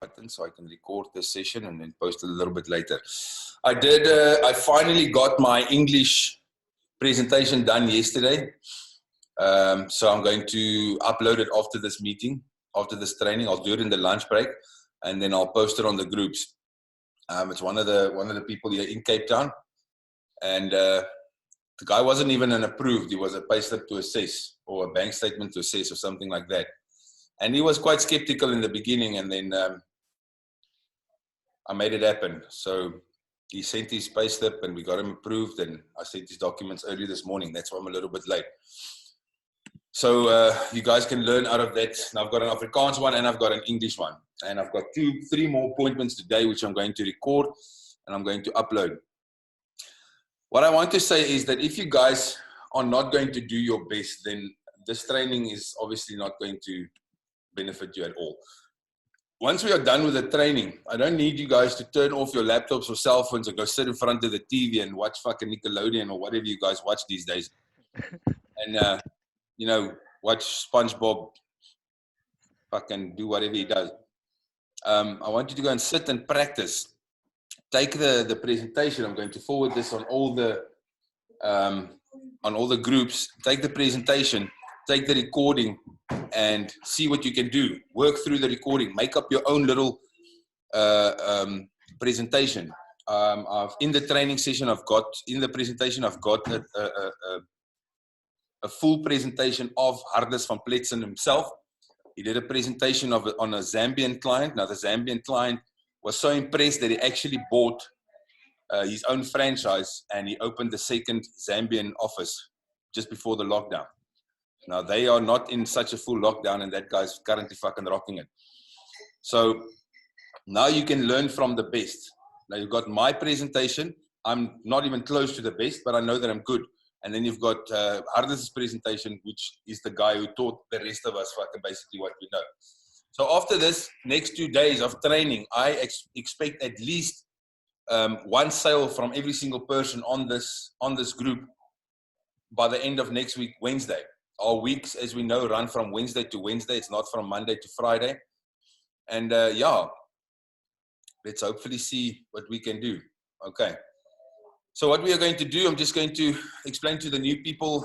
button so I can record this session and then post it a little bit later. I finally got my English presentation done yesterday. So I'm going to upload it after this meeting, after this training. I'll do it in the lunch break and then I'll post it on the groups. It's one of the people here in Cape Town, and the guy wasn't even an approved. He was a pay slip to assess or a bank statement to assess or something like that. And he was quite skeptical in the beginning, and then I made it happen. So he sent his pay slip and we got him approved, and I sent his documents early this morning. That's why I'm a little bit late. So you guys can learn out of that. Now I've got an Afrikaans one and I've got an English one. And I've got three more appointments today, which I'm going to record and I'm going to upload. What I want to say is that if you guys are not going to do your best, then this training is obviously not going to benefit you at all. Once we are done with the training, I don't need you guys to turn off your laptops or cell phones and go sit in front of the TV and watch fucking Nickelodeon or whatever you guys watch these days. And, you know, watch SpongeBob fucking do whatever he does. I want you to go and sit and practice. Take the presentation. I'm going to forward this on all the groups. Take the presentation, take the recording, and see what you can do. Work through the recording. Make up your own little presentation. In the training session, in the presentation, I've got a full presentation of Hardes van Pletsen himself. He did a presentation on a Zambian client. Now, the Zambian client was so impressed that he actually bought his own franchise and he opened the second Zambian office just before the lockdown. Now, they are not in such a full lockdown, and that guy's currently fucking rocking it. So now you can learn from the best. Now, you've got my presentation. I'm not even close to the best, but I know that I'm good. And then you've got Hardes' presentation, which is the guy who taught the rest of us fucking basically what we know. So after this next 2 days of training, I expect at least one sale from every single person on this group by the end of next week, Wednesday. Our weeks, as we know, run from Wednesday to Wednesday. It's not from Monday to Friday. And yeah, let's hopefully see what we can do. Okay. So what we are going to do, I'm just going to explain to the new people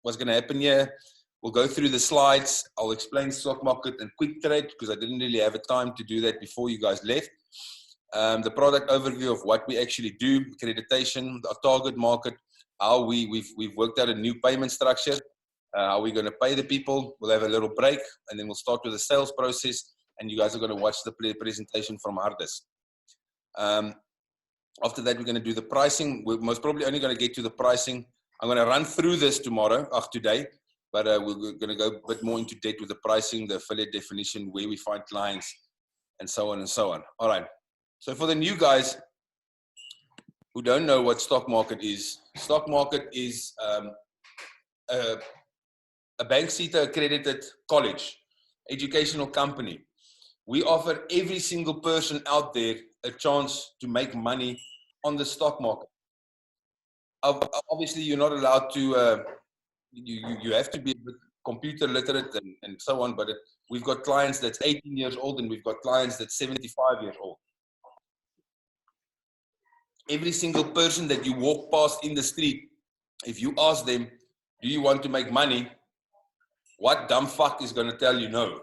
what's going to happen here. We'll go through the slides. I'll explain stock market and quick trade because I didn't really have a time to do that before you guys left. The product overview of what we actually do, accreditation, our target market, how we've worked out a new payment structure, how we're going to pay the people. We'll have a little break and then we'll start with the sales process, and you guys are going to watch the presentation from Hardes. After that, we're going to do the pricing. We're most probably only going to get to the pricing. I'm going to run through this today, but we're going to go a bit more into depth with the pricing, the affiliate definition, where we find clients, and so on and so on. All right. So for the new guys who don't know what stock market is a bank CETA accredited college, educational company. We offer every single person out there a chance to make money on the stock market. Obviously, you're not allowed to, you have to be computer literate and so on, but we've got clients that's 18 years old and we've got clients that's 75 years old. Every single person that you walk past in the street, if you ask them, do you want to make money? What dumb fuck is going to tell you no?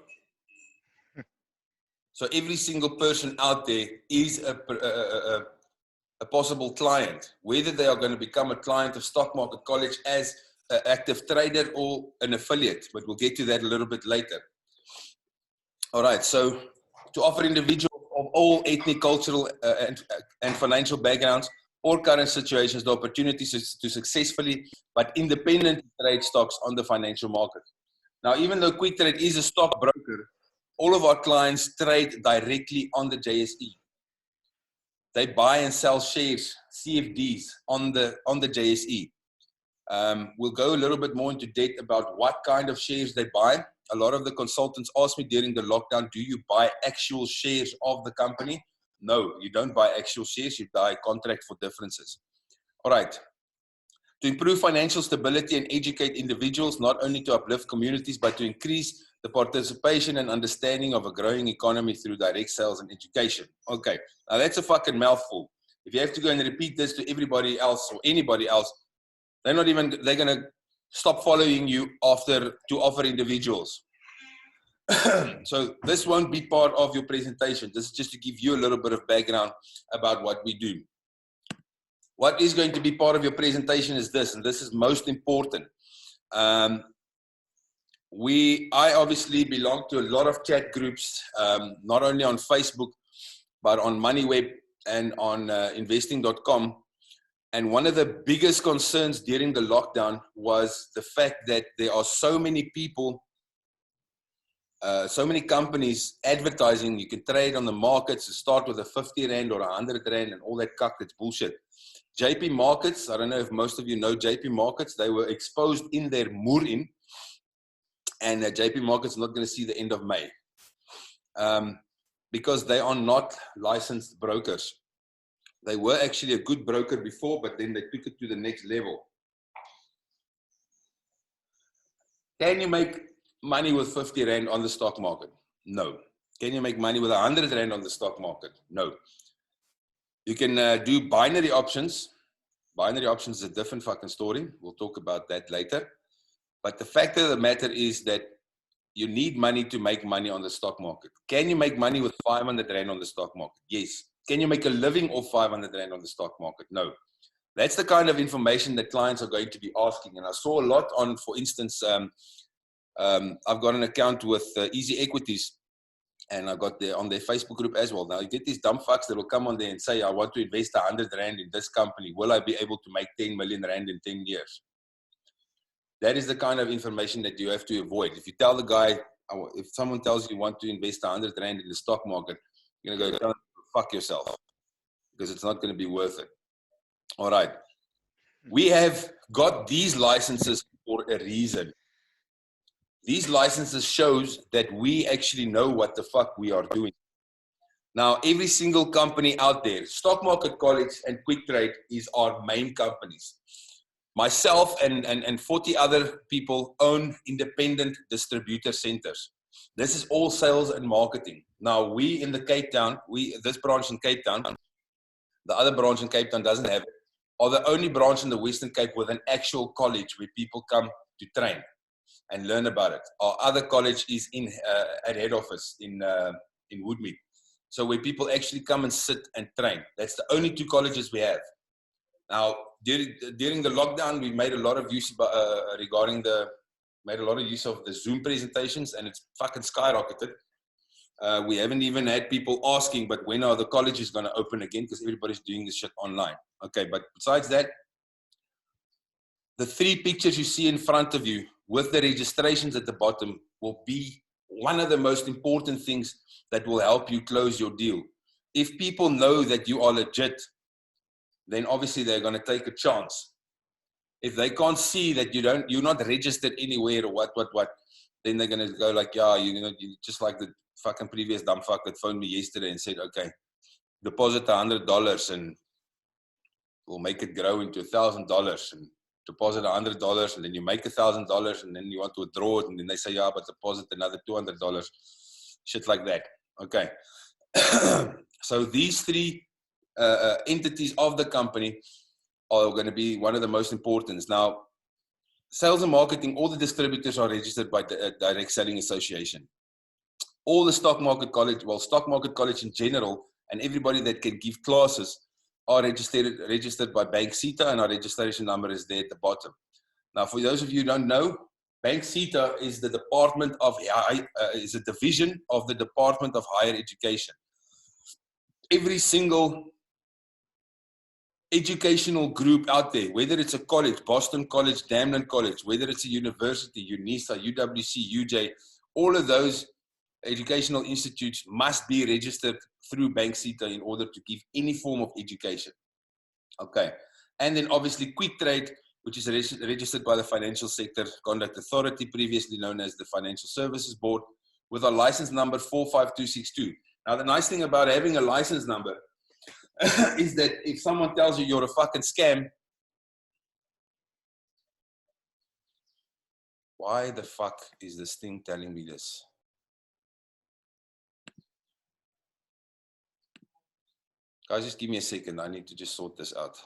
So every single person out there is a possible client, whether they are going to become a client of Stock Market College as an active trader or an affiliate, but we'll get to that a little bit later. All right, so to offer individuals of all ethnic, cultural, and financial backgrounds or current situations the opportunities to successfully but independently trade stocks on the financial market. Now, even though Quick Trade is a stockbroker, all of our clients trade directly on the JSE. They buy and sell shares, CFDs, on the JSE. We'll go a little bit more into depth about what kind of shares they buy. A lot of the consultants asked me during the lockdown, do you buy actual shares of the company? No, you don't buy actual shares, you buy contract for differences. All right. To improve financial stability and educate individuals, not only to uplift communities, but to increase the participation and understanding of a growing economy through direct sales and education. Okay, now that's a fucking mouthful. If you have to go and repeat this to everybody else or anybody else, they're going to stop following you to offer individuals. So this won't be part of your presentation. This is just to give you a little bit of background about what we do. What is going to be part of your presentation is this, and this is most important. I obviously belong to a lot of chat groups, not only on Facebook, but on MoneyWeb and on investing.com. And one of the biggest concerns during the lockdown was the fact that there are so many people, so many companies advertising. You can trade on the markets to start with a 50 Rand or 100 Rand and all that cuck. It's bullshit. JP Markets, I don't know if most of you know JP Markets, they were exposed in their Murin, and JP Markets is not going to see the end of May because they are not licensed brokers. They were actually a good broker before, but then they took it to the next level. Can you make money with 50 Rand on the stock market? No. Can you make money with 100 Rand on the stock market? No. You can do binary options. Binary options is a different fucking story. We'll talk about that later. But the fact of the matter is that you need money to make money on the stock market. Can you make money with 500 Rand on the stock market? Yes. Can you make a living off 500 Rand on the stock market? No. That's the kind of information that clients are going to be asking. And I saw a lot on, for instance, I've got an account with Easy Equities, and I got on their Facebook group as well. Now you get these dumb fucks that will come on there and say, I want to invest 100 Rand in this company. Will I be able to make 10 million Rand in 10 years? That is the kind of information that you have to avoid. If you tell the guy, if someone tells you want to invest 100 Rand in the stock market, you're going to go, fuck yourself, because it's not going to be worth it. All right. We have got these licenses for a reason. These licenses shows that we actually know what the fuck we are doing. Now, every single company out there, Stock Market College and Quick Trade is our main companies. Myself and 40 other people own independent distributor centers. This is all sales and marketing. Now, we in the Cape Town, this branch in Cape Town, the other branch in Cape Town doesn't have it, are the only branch in the Western Cape with an actual college where people come to train and learn about it. Our other college is at head office in Woodmead. So where people actually come and sit and train. That's the only two colleges we have. Now, during the lockdown, we made a lot of use made a lot of use of the Zoom presentations, and it's fucking skyrocketed. We haven't even had people asking, but when are the colleges going to open again? Because everybody's doing this shit online. Okay, but besides that, the three pictures you see in front of you with the registrations at the bottom will be one of the most important things that will help you close your deal. If people know that you are legit, then obviously they're going to take a chance. If they can't see that you're not registered anywhere or what, then they're going to go like, yeah, you just like the fucking previous dumb fuck that phoned me yesterday and said, okay, deposit $100 and we'll make it grow into $1,000, and deposit $100 and then you make $1,000 and then you want to withdraw it and then they say, yeah, but deposit another $200, shit like that. Okay. So these three entities of the company are going to be one of the most important. Now, sales and marketing, all the distributors are registered by the Direct Selling Association. All the Stock Market College, well, Stock Market College in general, and everybody that can give classes are registered by Bank CETA, and our registration number is there at the bottom. Now, for those of you who don't know, Bank CETA is the department of is a division of the Department of Higher Education. Every single educational group out there, whether it's a college, Boston College, Damlin College, whether it's a university, UNISA, UWC, UJ, all of those educational institutes must be registered through Bank CETA in order to give any form of education. Okay. And then obviously Quick Trade, which is registered by the Financial Sector Conduct Authority, previously known as the Financial Services Board, with a license number 45262. Now, the nice thing about having a license number is that if someone tells you you're a fucking scam, Why the fuck is this thing telling me this? Guys, just give me a second. I need to just sort this out.